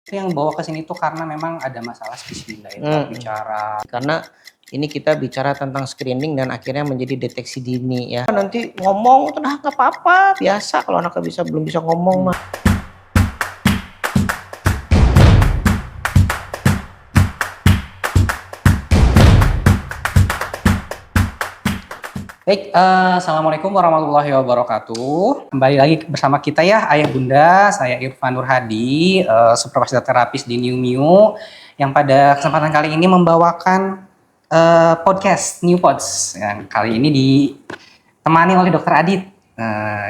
Itu yang bawa ke sini tuh karena memang ada masalah speech delay, bicara. Karena ini kita bicara tentang screening dan akhirnya menjadi deteksi dini ya. Nanti ngomong tuh nggak apa-apa, biasa kalau anaknya belum bisa ngomong mah. Baik, assalamualaikum warahmatullahi wabarakatuh. Kembali lagi bersama kita ya, Ayah Bunda. Saya Irfan Nurhadi, supervisor terapis di New Miu, yang pada kesempatan kali ini membawakan podcast New Pods. Yang kali ini ditemani oleh Dr. Adit.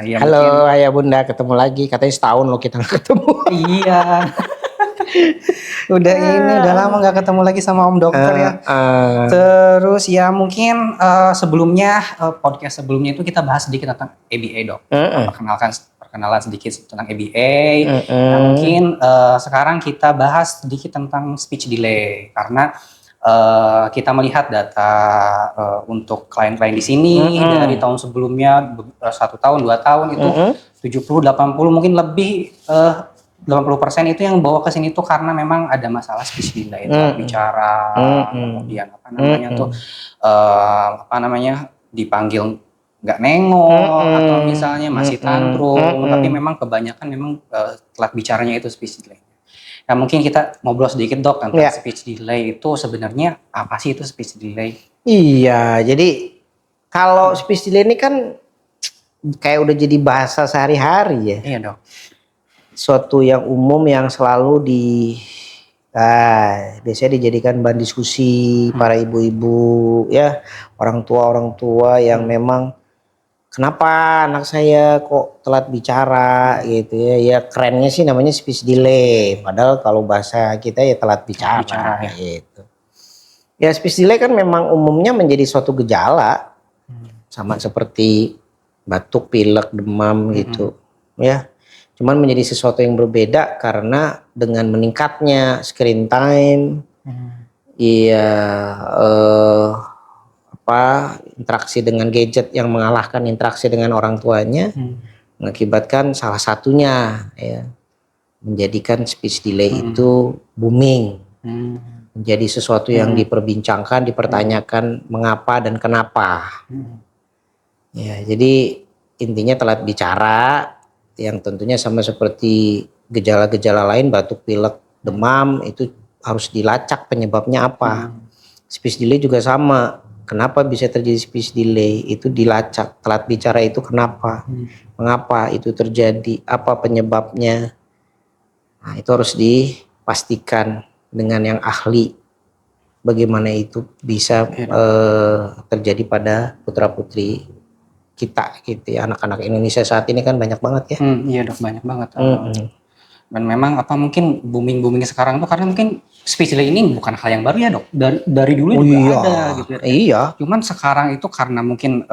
Ya halo mungkin... Ayah Bunda, ketemu lagi. Katanya setahun loh kita nggak ketemu. Iya. Udah lama nggak ketemu lagi sama Om Dokter ya. Terus ya mungkin sebelumnya podcast sebelumnya itu kita bahas sedikit tentang ABA dok. Perkenalan sedikit tentang ABA. Nah mungkin sekarang kita bahas sedikit tentang speech delay karena kita melihat data untuk klien-klien di sini dari tahun sebelumnya 1 tahun 2 tahun itu 70-80 mungkin lebih 80% itu yang bawa ke sini tuh karena memang ada masalah speech delay, bicara, kemudian dipanggil nggak nengok atau misalnya masih tantrum, tapi memang kebanyakan memang telat bicaranya itu speech delay. Nah mungkin kita ngobrol sedikit dok tentang speech delay itu sebenarnya apa sih itu speech delay? Iya, jadi kalau speech delay ini kan kayak udah jadi bahasa sehari-hari ya. Iya dok. Suatu yang umum yang selalu biasanya dijadikan bahan diskusi para ibu-ibu ya, orang tua yang memang kenapa anak saya kok telat bicara gitu ya. Ya kerennya sih namanya speech delay, padahal kalau bahasa kita ya telat bicara ya. Gitu. Ya speech delay kan memang umumnya menjadi suatu gejala sama seperti batuk, pilek, demam gitu ya. Cuman menjadi sesuatu yang berbeda karena dengan meningkatnya screen time, interaksi dengan gadget yang mengalahkan interaksi dengan orang tuanya, mengakibatkan salah satunya ya menjadikan speech delay itu booming, menjadi sesuatu yang diperbincangkan, dipertanyakan mengapa dan kenapa. Ya, jadi intinya telat bicara. Yang tentunya sama seperti gejala-gejala lain, batuk, pilek, demam, itu harus dilacak penyebabnya apa. Speech delay juga sama. Kenapa bisa terjadi speech delay? Itu dilacak. Telat bicara itu kenapa? Mengapa itu terjadi? Apa penyebabnya? Nah, itu harus dipastikan dengan yang ahli. Bagaimana itu bisa terjadi pada putra-putri kita gitu ya. Anak-anak Indonesia saat ini kan banyak banget ya. Iya dok, banyak banget. Dan memang mungkin booming sekarang tuh karena mungkin speech delay ini bukan hal yang baru ya dok. Dari dulu juga ada gitu ya. Iya. Cuman sekarang itu karena mungkin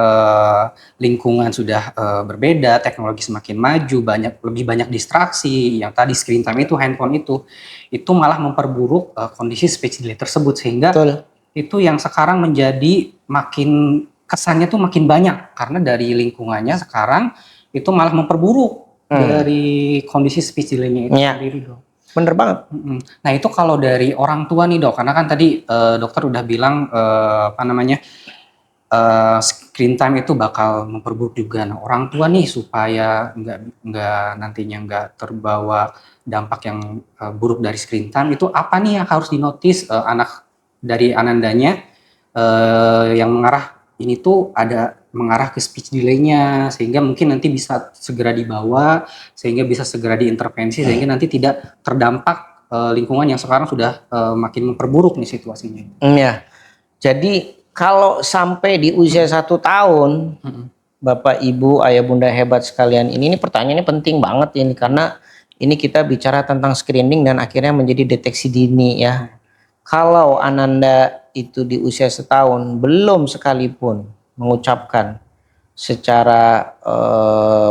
lingkungan sudah berbeda, teknologi semakin maju, lebih banyak distraksi. Yang tadi screen time itu, handphone itu malah memperburuk kondisi speech delay tersebut, sehingga itu yang sekarang menjadi kesannya tuh makin banyak karena dari lingkungannya sekarang itu malah memperburuk dari kondisi speech delay-nya itu sendiri dok. Bener banget. Nah itu kalau dari orang tua nih dok, karena kan tadi dokter udah bilang screen time itu bakal memperburuk juga. Nah orang tua nih supaya nggak nantinya nggak terbawa dampak yang buruk dari screen time, itu apa nih yang harus dinotis anak dari anandanya yang ini tuh ada mengarah ke speech delay-nya, sehingga mungkin nanti bisa segera dibawa, sehingga bisa segera diintervensi, sehingga nanti tidak terdampak lingkungan yang sekarang sudah makin memperburuk nih situasinya. Ya, jadi kalau sampai di usia 1 tahun, Bapak Ibu, Ayah Bunda hebat sekalian, ini pertanyaannya penting banget ini, karena ini kita bicara tentang screening dan akhirnya menjadi deteksi dini ya. Kalau Ananda itu di usia 1 tahun belum sekalipun mengucapkan secara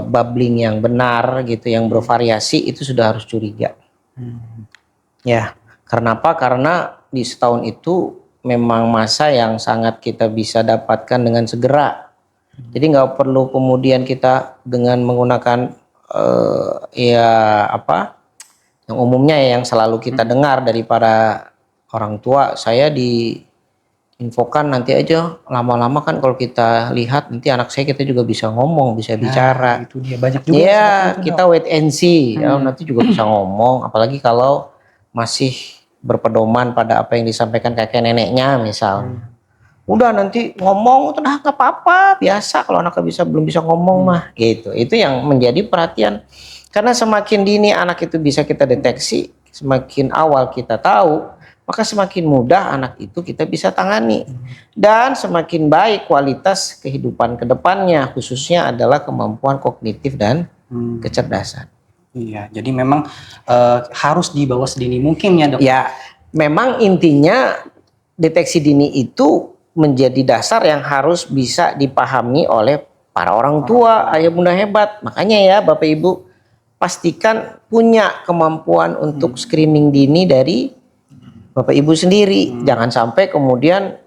babbling yang benar gitu, yang bervariasi, itu sudah harus curiga. Ya, kenapa? Karena di setahun itu memang masa yang sangat kita bisa dapatkan dengan segera. Jadi nggak perlu kemudian kita dengan menggunakan Yang umumnya ya, yang selalu kita dengar dari para orang tua, saya diinfokan nanti aja lama-lama kan kalau kita lihat nanti anak saya, kita juga bisa ngomong, bisa bicara. Itu dia banyak juga Ya, itu, kita wait and see, ya, nanti juga bisa ngomong. Apalagi kalau masih berpedoman pada apa yang disampaikan kakek neneknya misalnya. Udah nanti ngomong, udah nggak apa-apa, biasa kalau anaknya belum bisa ngomong mah, gitu. Itu yang menjadi perhatian. Karena semakin dini anak itu bisa kita deteksi, semakin awal kita tahu, maka semakin mudah anak itu kita bisa tangani. Dan semakin baik kualitas kehidupan kedepannya, khususnya adalah kemampuan kognitif dan kecerdasan. Iya, jadi memang harus dibawa sedini mungkin ya dok? Ya, memang intinya deteksi dini itu menjadi dasar yang harus bisa dipahami oleh para orang tua, ayah bunda hebat. Makanya ya Bapak Ibu, pastikan punya kemampuan untuk screening dini dari Bapak Ibu sendiri. Jangan sampai kemudian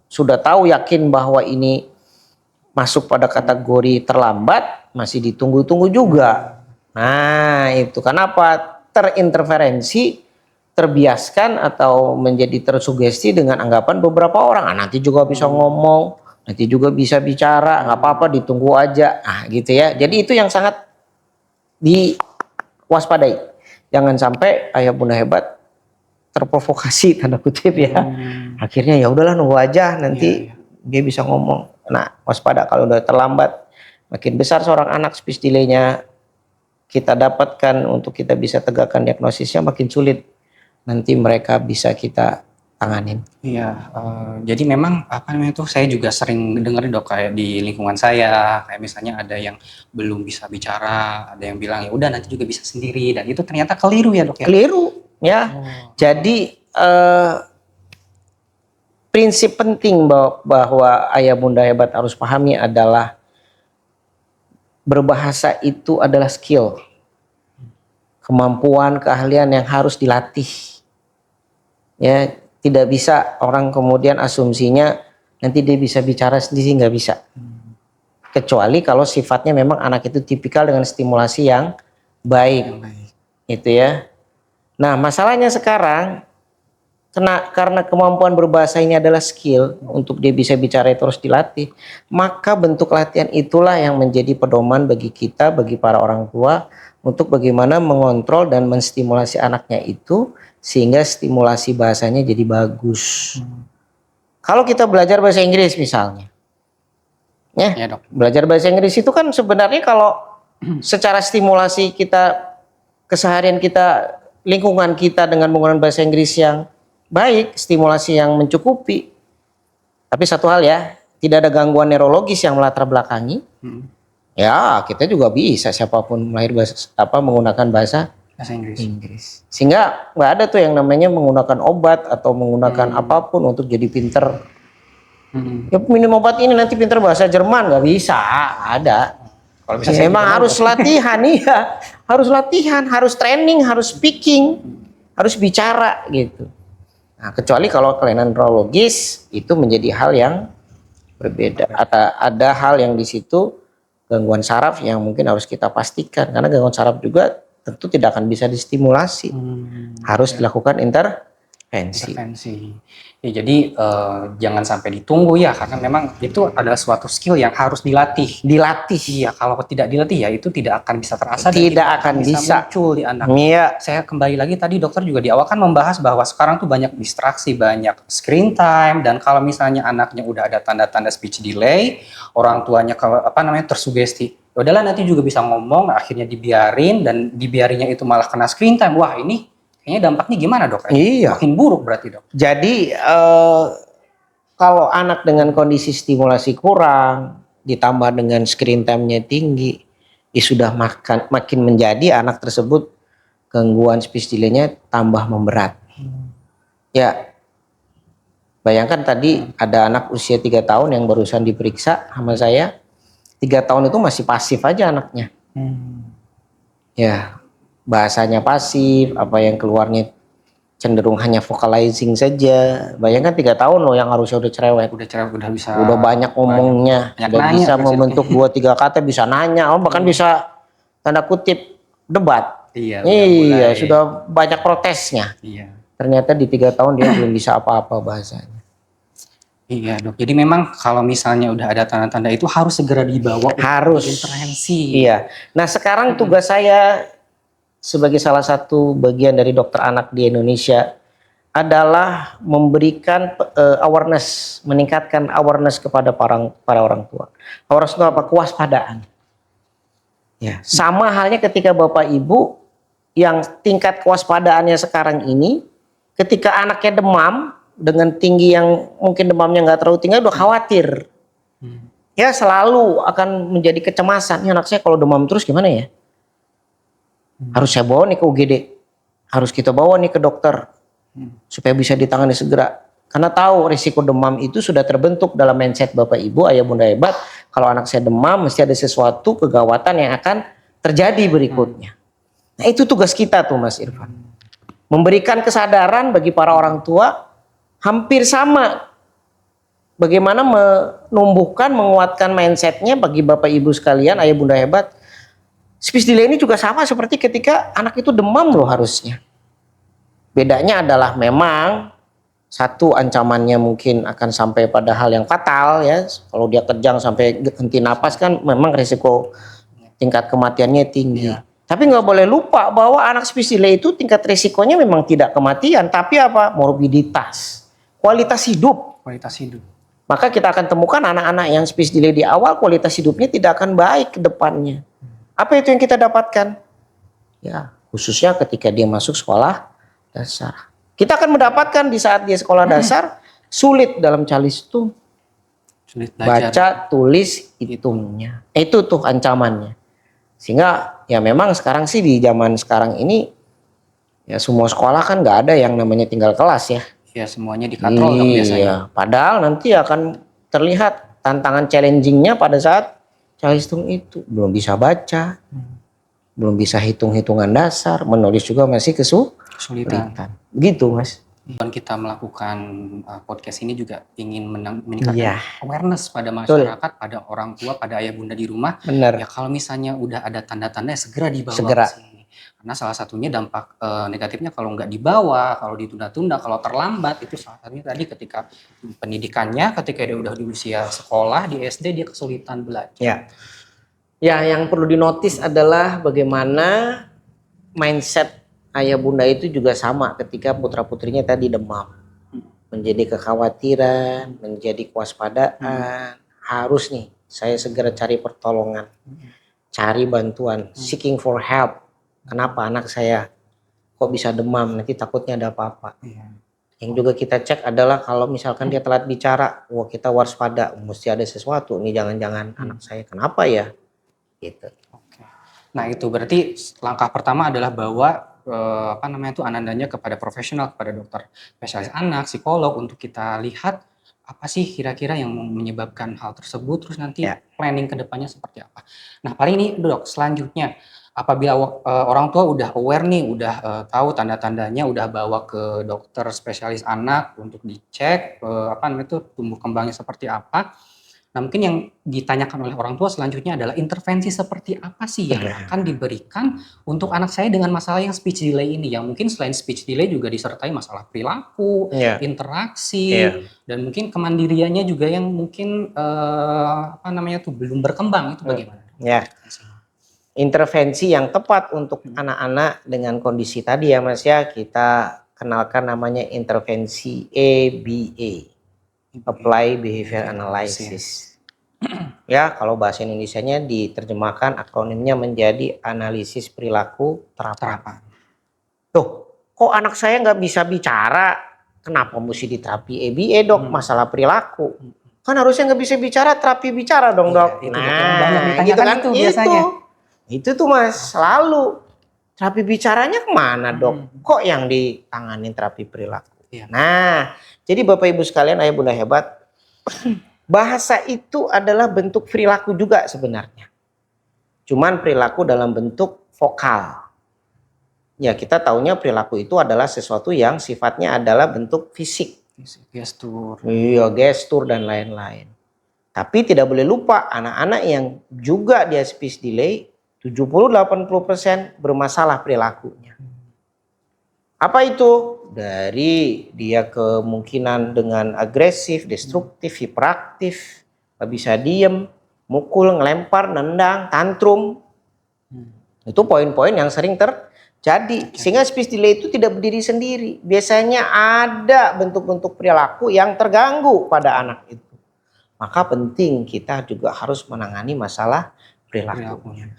sudah tahu yakin bahwa ini masuk pada kategori terlambat, masih ditunggu-tunggu juga. Nah itu kenapa terinterferensi, terbiaskan atau menjadi tersugesti dengan anggapan beberapa orang. Nanti juga bisa ngomong, nanti juga bisa bicara, nggak apa-apa ditunggu aja. Gitu ya. Jadi itu yang sangat diwaspadai. Jangan sampai ayah bunda hebat terprovokasi tanda kutip ya. Akhirnya ya udahlah nunggu aja nanti dia bisa ngomong. Nah, waspada kalau udah terlambat. Makin besar seorang anak speech delay-nya kita dapatkan untuk kita bisa tegakkan diagnosisnya, makin sulit nanti mereka bisa kita tanganin. Iya, jadi memang apa namanya tuh, saya juga sering dengar dok, kayak di lingkungan saya, kayak misalnya ada yang belum bisa bicara, ada yang bilang ya udah nanti juga bisa sendiri, dan itu ternyata keliru ya dok ya? Keliru ya. Jadi prinsip penting bahwa ayah bunda hebat harus pahami adalah berbahasa itu adalah skill, kemampuan, keahlian yang harus dilatih. Ya, tidak bisa orang kemudian asumsinya nanti dia bisa bicara sendiri, nggak bisa. Kecuali kalau sifatnya memang anak itu tipikal dengan stimulasi yang baik. Itu ya. Nah, masalahnya sekarang karena kemampuan berbahasa ini adalah skill, untuk dia bisa bicara itu harus dilatih. Maka bentuk latihan itulah yang menjadi pedoman bagi kita, bagi para orang tua, untuk bagaimana mengontrol dan menstimulasi anaknya itu sehingga stimulasi bahasanya jadi bagus. Kalau kita belajar bahasa Inggris misalnya, ya dok. Belajar bahasa Inggris itu kan sebenarnya kalau secara stimulasi kita, keseharian kita, lingkungan kita dengan menggunakan bahasa Inggris yang baik, stimulasi yang mencukupi. Tapi satu hal ya, tidak ada gangguan neurologis yang melatar belakangi. Ya kita juga bisa siapapun menggunakan bahasa Inggris. Sehingga nggak ada tuh yang namanya menggunakan obat atau menggunakan apapun untuk jadi pinter. Ya minum obat ini nanti pinter bahasa Jerman, nggak bisa, ada. Kalau bisa memang harus latihan, iya, harus latihan, harus training, harus speaking, harus bicara gitu. Nah, kecuali kalau kelainan neurologis itu menjadi hal yang berbeda. Ada hal yang di situ gangguan saraf yang mungkin harus kita pastikan, karena gangguan saraf juga tentu tidak akan bisa distimulasi, harus dilakukan intervensi. Ya, jadi jangan sampai ditunggu ya, karena memang itu adalah suatu skill yang harus dilatih. Iya, kalau tidak dilatih ya itu tidak akan bisa terasa, tidak akan bisa muncul di anak. Iya. Saya kembali lagi tadi dokter juga di awal kan membahas bahwa sekarang tuh banyak distraksi, banyak screen time, dan kalau misalnya anaknya udah ada tanda-tanda speech delay, orang tuanya tersugesti, udahlah nanti juga bisa ngomong, akhirnya dibiarin, dan dibiarinya itu malah kena screen time. Wah, ini kayaknya dampaknya gimana dok? Iya. Makin buruk berarti dok. Jadi kalau anak dengan kondisi stimulasi kurang ditambah dengan screen time-nya tinggi, ya sudah makin menjadi anak tersebut gangguan speech delay-nya tambah memberat. Ya, bayangkan tadi ada anak usia 3 tahun yang barusan diperiksa sama saya, 3 tahun itu masih pasif aja anaknya. Ya, bahasanya pasif, apa yang keluarnya cenderung hanya vocalizing saja. Bayangkan 3 tahun loh yang harusnya udah cerewet. Udah bisa. Udah banyak ngomongnya, udah bisa membentuk 2-3 kata, bisa nanya, bahkan bisa tanda kutip debat. Iya, Iya, sudah banyak protesnya. Iya. Ternyata di 3 tahun dia belum bisa apa-apa bahasanya. Iya dok, jadi memang kalau misalnya udah ada tanda-tanda itu harus segera dibawa Harus. untuk intervensi. Iya. Nah sekarang tugas saya sebagai salah satu bagian dari dokter anak di Indonesia adalah memberikan awareness, meningkatkan awareness kepada para orang tua. Awareness itu apa? Kewaspadaan. Ya, sama halnya ketika Bapak Ibu yang tingkat kewaspadaannya sekarang ini, ketika anaknya demam dengan tinggi yang mungkin demamnya nggak terlalu tinggi, udah khawatir. Ya selalu akan menjadi kecemasan. Ini anak saya kalau demam terus gimana ya? Harus saya bawa nih ke UGD. Harus kita bawa nih ke dokter. Supaya bisa ditangani segera. Karena tahu risiko demam itu sudah terbentuk dalam mindset Bapak Ibu, ayah bunda hebat. Kalau anak saya demam mesti ada sesuatu kegawatan yang akan terjadi berikutnya. Nah itu tugas kita tuh Mas Irfan. Memberikan kesadaran bagi para orang tua hampir sama. Bagaimana menumbuhkan, menguatkan mindsetnya bagi Bapak Ibu sekalian, ayah bunda hebat. Speech delay ini juga sama seperti ketika anak itu demam loh harusnya. Bedanya adalah memang satu ancamannya mungkin akan sampai pada hal yang fatal ya. Kalau dia kejang sampai henti napas kan memang risiko tingkat kematiannya tinggi. Ya. Tapi nggak boleh lupa bahwa anak speech delay itu tingkat risikonya memang tidak kematian, tapi apa? Morbiditas, kualitas hidup. Kualitas hidup. Maka kita akan temukan anak-anak yang speech delay di awal kualitas hidupnya tidak akan baik ke depannya. Apa itu yang kita dapatkan? Ya, khususnya ketika dia masuk sekolah dasar. Kita akan mendapatkan di saat dia sekolah dasar sulit dalam calistung. Sulit belajar. Baca, tulis, hitungnya. Itu tuh ancamannya. Sehingga ya memang sekarang sih di zaman sekarang ini ya semua sekolah kan nggak ada yang namanya tinggal kelas ya. Ya semuanya dikatrol dong biasanya. Iya, padahal nanti akan terlihat tantangan challengingnya pada saat calistung itu. Belum bisa baca, belum bisa hitung-hitungan dasar, menulis juga masih kesulitan. Gitu Mas. Dan kita melakukan podcast ini juga ingin meningkatkan awareness pada masyarakat, pada orang tua, pada ayah bunda di rumah. Benar. Ya kalau misalnya udah ada tanda-tanda segera dibawa ke sini. Karena salah satunya dampak negatifnya kalau nggak dibawa, kalau ditunda-tunda, kalau terlambat itu salah satunya tadi ketika pendidikannya, ketika dia udah di usia sekolah di SD dia kesulitan belajar. Ya, ya yang perlu dinotis adalah bagaimana mindset ayah bunda itu juga sama ketika putra putrinya tadi demam, menjadi kekhawatiran, menjadi kewaspadaan. Harus nih saya segera cari pertolongan, cari bantuan, seeking for help. Kenapa anak saya kok bisa demam, nanti takutnya ada apa-apa. Yang juga kita cek adalah kalau misalkan dia telat bicara, wah kita waspada, mesti ada sesuatu. Ini jangan-jangan anak saya kenapa ya? Gitu. Oke. Nah itu berarti langkah pertama adalah bawa anandanya kepada profesional, kepada dokter spesialis anak, psikolog untuk kita lihat apa sih kira-kira yang menyebabkan hal tersebut, terus nanti planning ke depannya seperti apa. Nah paling ini dok, selanjutnya apabila orang tua udah aware nih, udah tahu tanda-tandanya, udah bawa ke dokter spesialis anak untuk dicek tumbuh kembangnya seperti apa. Nah mungkin yang ditanyakan oleh orang tua selanjutnya adalah intervensi seperti apa sih yang akan diberikan untuk anak saya dengan masalah yang speech delay ini, yang mungkin selain speech delay juga disertai masalah perilaku, interaksi, dan mungkin kemandiriannya juga yang mungkin belum berkembang, itu bagaimana? Ya. Intervensi yang tepat untuk anak-anak dengan kondisi tadi ya Mas ya, kita kenalkan namanya intervensi ABA. Apply Behavior Analysis. Ya, kalau bahasa Indonesianya diterjemahkan akronimnya menjadi analisis perilaku terapan. Tuh, kok anak saya nggak bisa bicara? Kenapa mesti diterapi ABA dok? Masalah perilaku. Kan harusnya nggak bisa bicara, terapi bicara dong dok. Itu banyak ditanyakan gitu kan? Itu biasanya. Itu tuh Mas, selalu terapi bicaranya kemana dok? Kok yang ditanganin terapi perilaku? Nah, jadi Bapak Ibu sekalian, ayah bunda hebat, bahasa itu adalah bentuk perilaku juga sebenarnya. Cuman perilaku dalam bentuk vokal. Ya kita taunya perilaku itu adalah sesuatu yang sifatnya adalah bentuk fisik. Gestur. Iya, gestur dan lain-lain. Tapi tidak boleh lupa anak-anak yang juga dia speech delay, 70-80% bermasalah perilakunya. Apa itu? Dari dia kemungkinan dengan agresif, destruktif, hiperaktif, gak bisa diem, mukul, ngelempar, nendang, tantrum. Itu poin-poin yang sering terjadi. Sehingga speech delay itu tidak berdiri sendiri. Biasanya ada bentuk-bentuk perilaku yang terganggu pada anak itu. Maka penting kita juga harus menangani masalah perilakunya.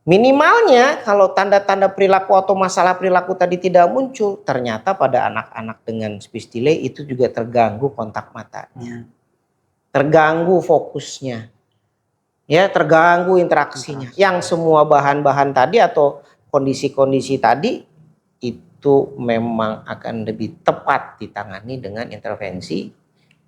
Minimalnya kalau tanda-tanda perilaku atau masalah perilaku tadi tidak muncul, ternyata pada anak-anak dengan speech delay itu juga terganggu kontak matanya. Terganggu fokusnya. Ya, terganggu interaksinya. Yang semua bahan-bahan tadi atau kondisi-kondisi tadi itu memang akan lebih tepat ditangani dengan intervensi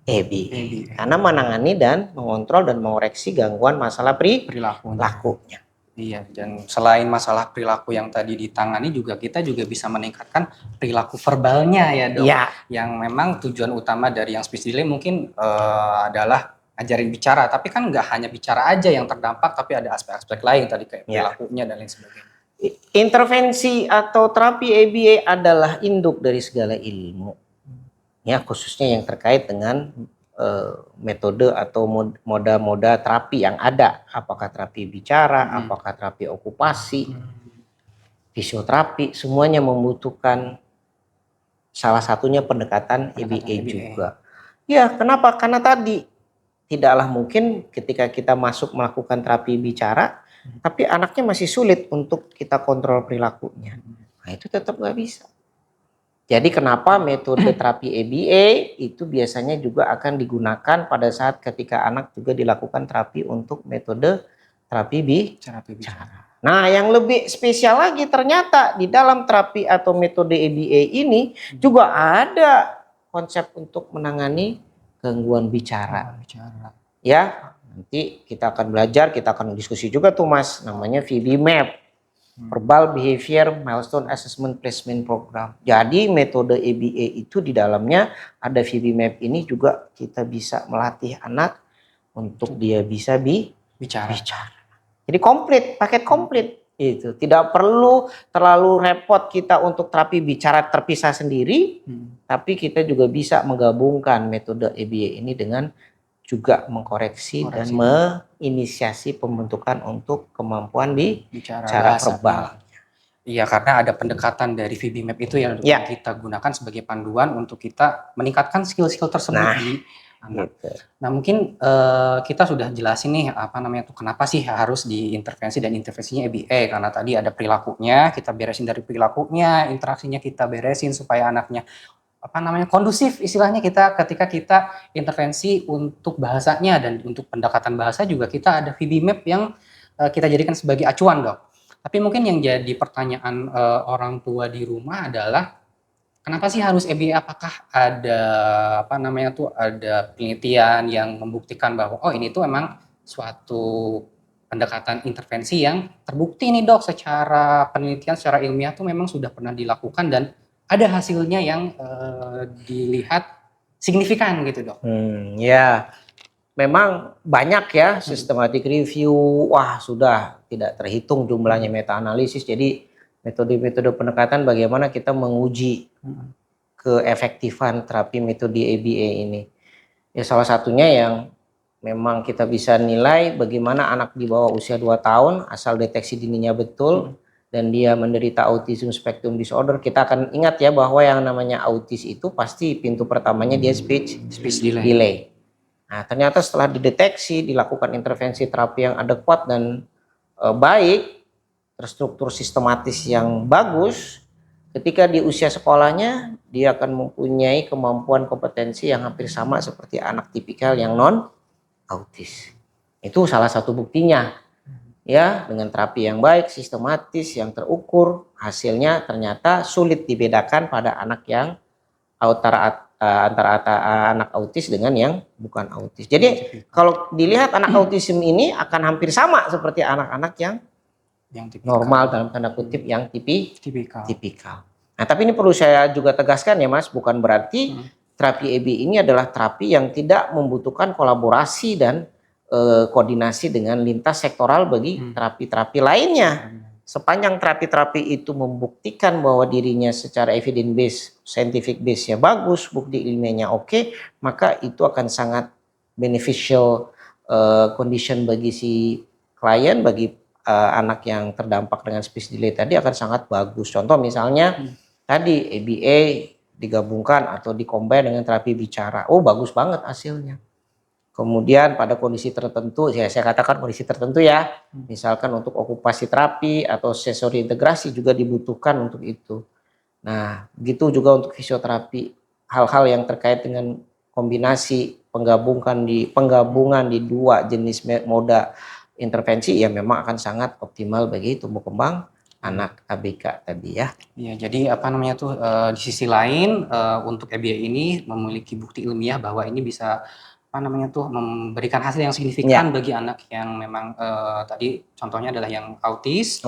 ABA. Karena menangani dan mengontrol dan mengoreksi gangguan masalah perilakunya. Iya, dan selain masalah perilaku yang tadi ditangani juga kita juga bisa meningkatkan perilaku verbalnya ya dok. Ya. Yang memang tujuan utama dari yang speech delay mungkin adalah ajarin bicara, tapi kan nggak hanya bicara aja yang terdampak, tapi ada aspek-aspek lain tadi kayak perilakunya dan lain sebagainya. Intervensi atau terapi ABA adalah induk dari segala ilmu. Ya, khususnya yang terkait dengan metode atau moda terapi yang ada, apakah terapi bicara, apakah terapi okupasi, fisioterapi, semuanya membutuhkan salah satunya pendekatan ABA juga. Ya, kenapa? Karena tadi tidaklah mungkin ketika kita masuk melakukan terapi bicara, tapi anaknya masih sulit untuk kita kontrol perilakunya. Nah, itu tetap nggak bisa. Jadi kenapa metode terapi ABA itu biasanya juga akan digunakan pada saat ketika anak juga dilakukan terapi untuk metode terapi bicara. Nah, yang lebih spesial lagi ternyata di dalam terapi atau metode ABA ini juga ada konsep untuk menangani gangguan bicara. Ya, nanti kita akan belajar, kita akan diskusi juga tuh Mas, namanya VB-MAP. Verbal Behavior Milestone Assessment Placement Program. Jadi metode ABA itu di dalamnya ada VB-MAP ini juga kita bisa melatih anak untuk dia bisa bicara. Jadi komplit, paket komplit itu. Tidak perlu terlalu repot kita untuk terapi bicara terpisah sendiri, tapi kita juga bisa menggabungkan metode ABA ini dengan juga mengkoreksi dan menginisiasi pembentukan untuk kemampuan bicara verbal. Iya, karena ada pendekatan dari VB-MAP itu yang kita gunakan sebagai panduan untuk kita meningkatkan skill-skill tersebut di anak. Gitu. Nah, mungkin kita sudah jelasin nih apa namanya tuh kenapa sih harus diintervensi dan intervensinya ABA, karena tadi ada perilakunya, kita beresin dari perilakunya, interaksinya kita beresin supaya anaknya kondusif istilahnya ketika kita intervensi untuk bahasanya dan untuk pendekatan bahasa juga kita ada VB-MAP yang kita jadikan sebagai acuan dok. Tapi mungkin yang jadi pertanyaan orang tua di rumah adalah kenapa sih harus ABA? Apakah ada ada penelitian yang membuktikan bahwa ini tuh emang suatu pendekatan intervensi yang terbukti nih dok secara penelitian secara ilmiah tuh memang sudah pernah dilakukan dan ada hasilnya yang dilihat signifikan gitu dok. Ya, memang banyak ya systematic review. Wah, sudah tidak terhitung jumlahnya meta analisis. Jadi metode-metode pendekatan bagaimana kita menguji keefektifan terapi metode ABA ini. Ya, salah satunya yang memang kita bisa nilai bagaimana anak di bawah usia 2 tahun asal deteksi dininya betul. Dan dia menderita autism spectrum disorder, kita akan ingat ya bahwa yang namanya autis itu pasti pintu pertamanya dia speech delay. Nah, ternyata setelah dideteksi, dilakukan intervensi terapi yang adekuat dan baik, terstruktur sistematis yang bagus, ketika di usia sekolahnya dia akan mempunyai kemampuan kompetensi yang hampir sama seperti anak tipikal yang non autis. Itu salah satu buktinya. Ya, dengan terapi yang baik, sistematis, yang terukur, hasilnya ternyata sulit dibedakan pada anak yang antara anak autis dengan yang bukan autis. Jadi kalau dilihat anak autism ini akan hampir sama seperti anak-anak yang normal dalam tanda kutip yang tipikal. Nah, tapi ini perlu saya juga tegaskan ya Mas, bukan berarti terapi ABA ini adalah terapi yang tidak membutuhkan kolaborasi dan koordinasi dengan lintas sektoral bagi terapi-terapi lainnya. Sepanjang terapi-terapi itu membuktikan bahwa dirinya secara evidence based, scientific base-nya bagus, bukti ilmiahnya oke, maka itu akan sangat beneficial condition bagi si klien, bagi anak yang terdampak dengan speech delay tadi akan sangat bagus. Contoh misalnya tadi ABA digabungkan atau dikombin dengan terapi bicara, oh bagus banget hasilnya. Kemudian pada kondisi tertentu, ya saya katakan kondisi tertentu ya, misalkan untuk okupasi terapi atau sensori integrasi juga dibutuhkan untuk itu. Nah, begitu juga untuk fisioterapi, hal-hal yang terkait dengan kombinasi penggabungan di dua jenis moda intervensi ya memang akan sangat optimal bagi tumbuh kembang anak ABK tadi ya. Iya, jadi apa namanya tuh di sisi lain untuk EBA ini memiliki bukti ilmiah bahwa ini bisa apa namanya tuh memberikan hasil yang signifikan bagi anak yang memang tadi contohnya adalah yang autis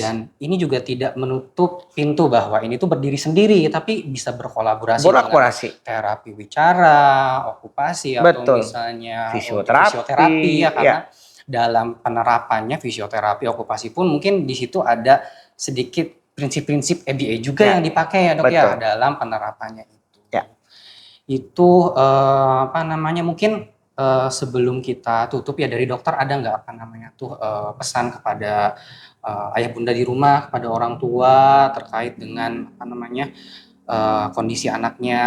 dan ini juga tidak menutup pintu bahwa ini tuh berdiri sendiri tapi bisa berkolaborasi dengan terapi bicara, okupasi atau misalnya fisioterapi ya karena dalam penerapannya fisioterapi okupasi pun mungkin di situ ada sedikit prinsip-prinsip EBA juga yang dipakai ya dok ya dalam penerapannya itu. Itu apa namanya mungkin sebelum kita tutup ya dari dokter ada nggak apa namanya tuh pesan kepada ayah bunda di rumah kepada orang tua terkait dengan apa namanya kondisi anaknya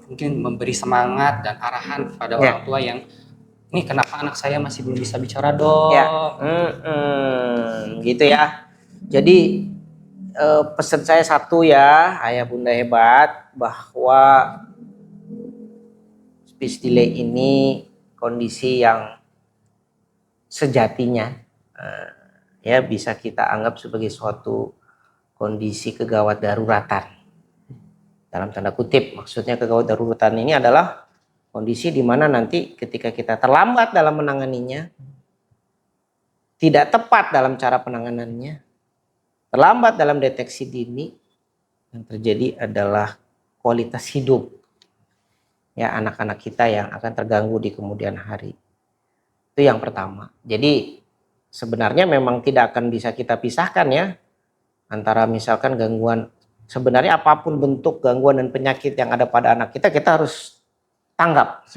mungkin memberi semangat dan arahan kepada orang tua yang ini kenapa anak saya masih belum bisa bicara dok? Gitu ya. Jadi pesan saya satu ya ayah bunda hebat bahwa speech delay ini kondisi yang sejatinya ya bisa kita anggap sebagai suatu kondisi kegawat daruratan. Dalam tanda kutip, maksudnya kegawat daruratan ini adalah kondisi di mana nanti ketika kita terlambat dalam menanganinya, tidak tepat dalam cara penanganannya, terlambat dalam deteksi dini, yang terjadi adalah kualitas hidup ya anak-anak kita yang akan terganggu di kemudian hari. Itu yang pertama. Jadi sebenarnya memang tidak akan bisa kita pisahkan ya antara misalkan gangguan, sebenarnya apapun bentuk gangguan dan penyakit yang ada pada anak kita harus tanggap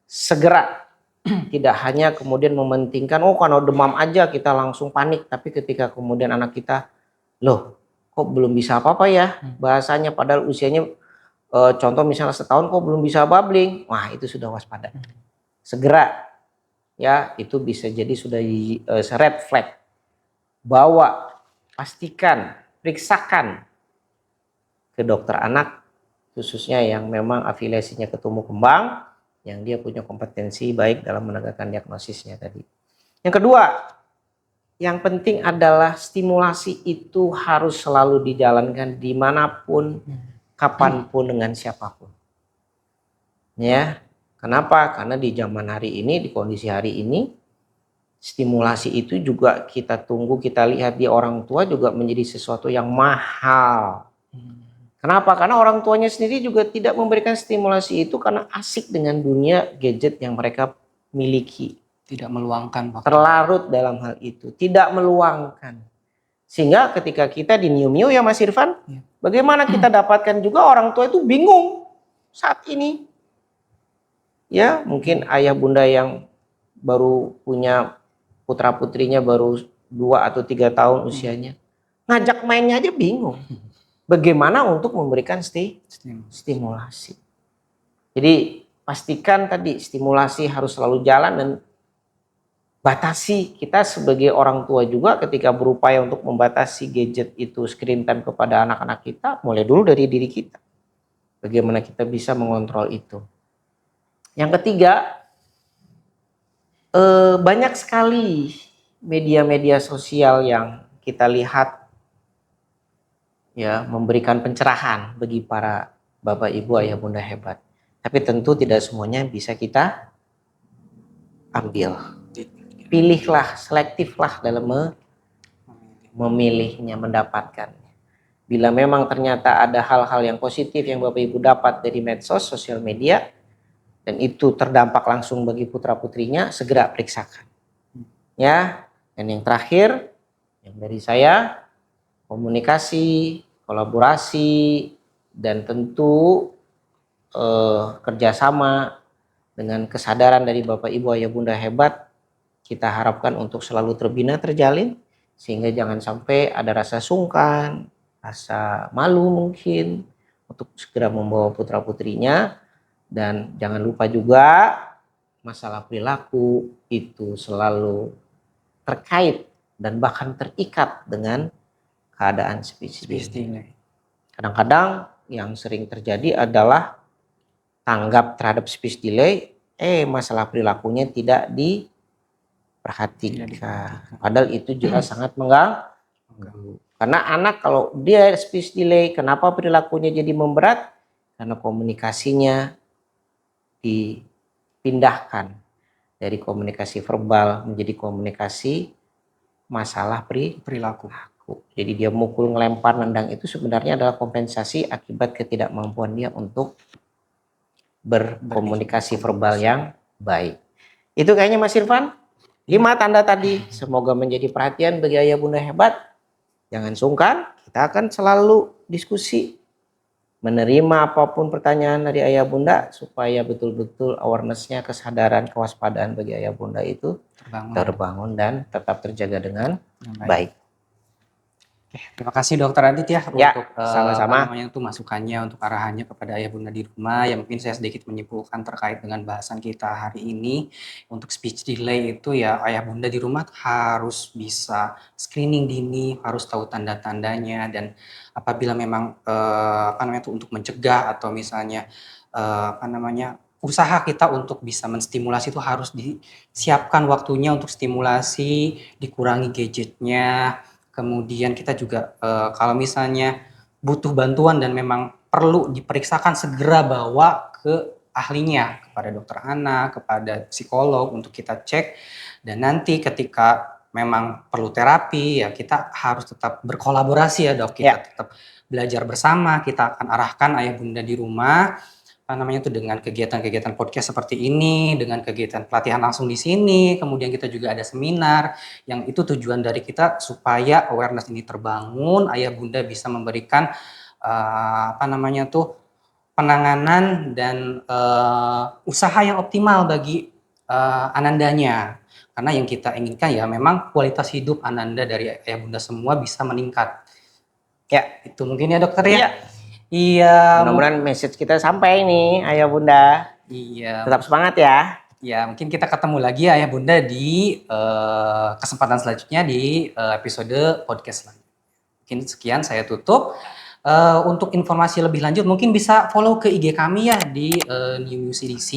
segera. Tidak hanya kemudian mementingkan oh kalau demam aja kita langsung panik, tapi ketika kemudian anak kita loh kok belum bisa apa-apa ya bahasanya padahal usianya contoh misalnya setahun kok belum bisa babbling, wah itu sudah waspada. Segera ya itu bisa jadi sudah red flag. Bawa, pastikan, periksakan ke dokter anak khususnya yang memang afiliasinya ke tumbuh kembang, yang dia punya kompetensi baik dalam menegakkan diagnosisnya tadi. Yang kedua, yang penting adalah stimulasi itu harus selalu dijalankan dimanapun, kapanpun dengan siapapun. Ya, kenapa? Karena di zaman hari ini, di kondisi hari ini, stimulasi itu juga kita tunggu, kita lihat di orang tua juga menjadi sesuatu yang mahal. Kenapa? Karena orang tuanya sendiri juga tidak memberikan stimulasi itu karena asik dengan dunia gadget yang mereka miliki. Tidak meluangkan waktu. Terlarut dalam hal itu, tidak meluangkan. Sehingga ketika kita di New ya Mas Irfan, bagaimana kita dapatkan juga orang tua itu bingung saat ini. Ya mungkin ayah bunda yang baru punya putra putrinya baru 2 atau 3 tahun usianya. Ngajak mainnya aja bingung. Bagaimana untuk memberikan stimulasi. Jadi pastikan tadi stimulasi harus selalu jalan dan batasi. Kita sebagai orang tua juga ketika berupaya untuk membatasi gadget itu screen time kepada anak-anak kita, mulai dulu dari diri kita. Bagaimana kita bisa mengontrol itu. Yang ketiga, banyak sekali media-media sosial yang kita lihat ya memberikan pencerahan bagi para bapak ibu ayah bunda hebat. Tapi tentu tidak semuanya bisa kita ambil. Pilihlah, selektiflah dalam memilihnya, mendapatkannya. Bila memang ternyata ada hal-hal yang positif yang bapak ibu dapat dari medsos, sosial media, dan itu terdampak langsung bagi putra-putrinya, segera periksakan. Ya, dan yang terakhir yang dari saya, komunikasi, kolaborasi, dan tentu kerjasama dengan kesadaran dari Bapak Ibu Ayah Bunda hebat, kita harapkan untuk selalu terbina terjalin, sehingga jangan sampai ada rasa sungkan, rasa malu mungkin untuk segera membawa putra-putrinya. Dan jangan lupa juga masalah perilaku itu selalu terkait dan bahkan terikat dengan keadaan speech delay. Kadang-kadang yang sering terjadi adalah tanggap terhadap speech delay, masalah perilakunya tidak diperhatikan. Padahal itu juga sangat mengganggu. Karena anak kalau dia speech delay, kenapa perilakunya jadi memberat? Karena komunikasinya dipindahkan dari komunikasi verbal menjadi komunikasi masalah perilaku. Jadi dia mukul, ngelempar, nendang itu sebenarnya adalah kompensasi akibat ketidakmampuan dia untuk berkomunikasi verbal yang baik. Itu kayaknya Mas Irfan. 5 tanda tadi semoga menjadi perhatian bagi Ayah Bunda hebat. Jangan sungkan, kita akan selalu diskusi, menerima apapun pertanyaan dari Ayah Bunda supaya betul-betul awareness-nya, kesadaran, kewaspadaan bagi Ayah Bunda itu terbangun dan tetap terjaga dengan baik. Oke, terima kasih Dokter Adit ya, untuk sama-sama untuk masukannya, untuk arahannya kepada Ayah Bunda di rumah. Yang mungkin saya sedikit menyimpulkan terkait dengan bahasan kita hari ini. Untuk speech delay itu ya Ayah Bunda di rumah harus bisa screening dini, harus tahu tanda-tandanya, dan apabila memang untuk mencegah atau misalnya usaha kita untuk bisa menstimulasi itu harus disiapkan waktunya untuk stimulasi, dikurangi gadgetnya. Kemudian kita juga kalau misalnya butuh bantuan dan memang perlu diperiksakan, segera bawa ke ahlinya, kepada dokter anak, kepada psikolog untuk kita cek. Dan nanti ketika memang perlu terapi ya kita harus tetap berkolaborasi ya Dok, kita tetap belajar bersama, kita akan arahkan Ayah Bunda di rumah dengan kegiatan-kegiatan podcast seperti ini, dengan kegiatan pelatihan langsung di sini, kemudian kita juga ada seminar, yang itu tujuan dari kita supaya awareness ini terbangun, Ayah Bunda bisa memberikan penanganan dan usaha yang optimal bagi Anandanya. Karena yang kita inginkan ya memang kualitas hidup Ananda dari Ayah Bunda semua bisa meningkat. Ya, itu mungkin ya Dokter ya. Iya. Mudah-mudahan message kita sampai nih Ayah Bunda. Iya. Tetap semangat ya. Ya, mungkin kita ketemu lagi Ayah Bunda di kesempatan selanjutnya di episode podcast selanjutnya. Mungkin sekian, saya tutup. Untuk informasi lebih lanjut mungkin bisa follow ke IG kami ya di New CDC,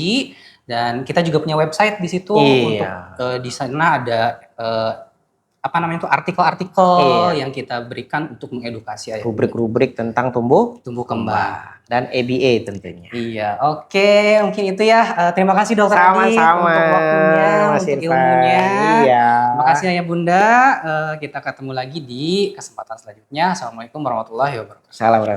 dan kita juga punya website di situ. Untuk di sana ada artikel-artikel yang kita berikan untuk mengedukasi Ayah. Rubrik-rubrik tentang tumbuh kembang dan ABA tentunya. Iya, oke, mungkin itu ya. Terima kasih Dokter Adit untuk waktunya, untuk ilmunya. Iya. Terima kasih Ayah Bunda. Kita ketemu lagi di kesempatan selanjutnya. Assalamualaikum warahmatullahi wabarakatuh. Salam.